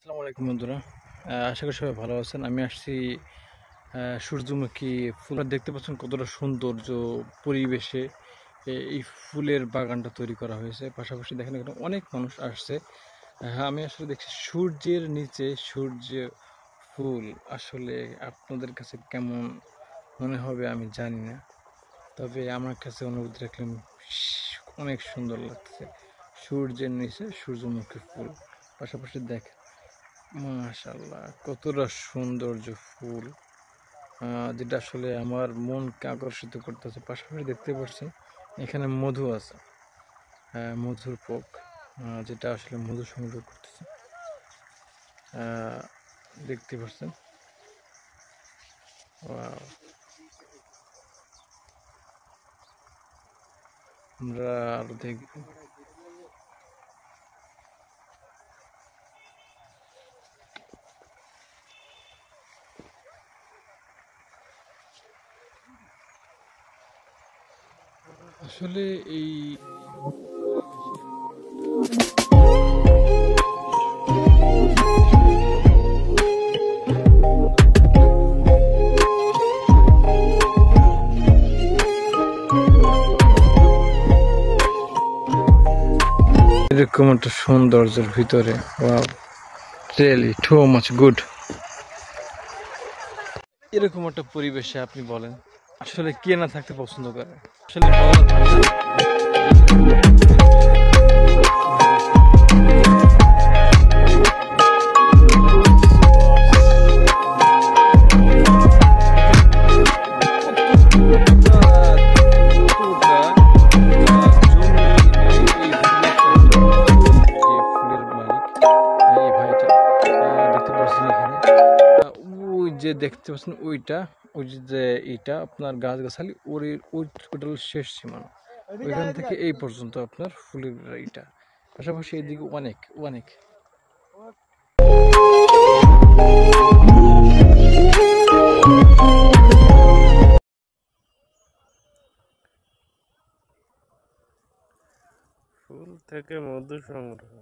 আসসালামু আলাইকুম বন্ধুরা। আশা করি সবাই ভালো আছেন। আমি আসছি সূর্যমুখী ফুল দেখতে পাচ্ছেন কতটা সৌন্দর্য পরিবেশে এই ফুলের বাগানটা তৈরি করা হয়েছে। পাশাপাশি দেখেন এখানে অনেক মানুষ আসছে। হ্যাঁ, আমি আসলে দেখছি সূর্যের নিচে সূর্য ফুল আসলে আপনাদের কাছে কেমন মনে হবে আমি জানি না, তবে আমার কাছে অনুভূতি রাখলাম অনেক সুন্দর লাগতেছে। সূর্যের নিচে সূর্যমুখী ফুল, পাশাপাশি দেখেন মাশাআল্লাহ কতটা সৌন্দর্য ফুল, যেটা আসলে আমার মনকে আকর্ষিত করতেছে। পাশাপাশি দেখতে পাচ্ছি এখানে মধু আছে, মধুর পোক, যেটা আসলে মধু সংগ্রহ করতেছে। দেখতে পাচ্ছেন, ওয়াও। আমরা আরো দেখব। আসলে এই এরকম একটা সৌন্দর্যের ভিতরে, wow, really too much good. এরকম একটা পরিবেশে আপনি বলেন আসলে কে না থাকতে পছন্দ করে, আসলে বলার ভাষা যে দেখতে পাচ্ছেন ওইটা, ওই যে এইটা আপনার গাছগাছালি ওইটা হলো শেষ সীমানা। ওইখান থেকে এই পর্যন্ত আপনার ফুলের এইটা, পাশাপাশি এইদিকে অনেক অনেক ফুল থেকে মধু সংগ্রহ।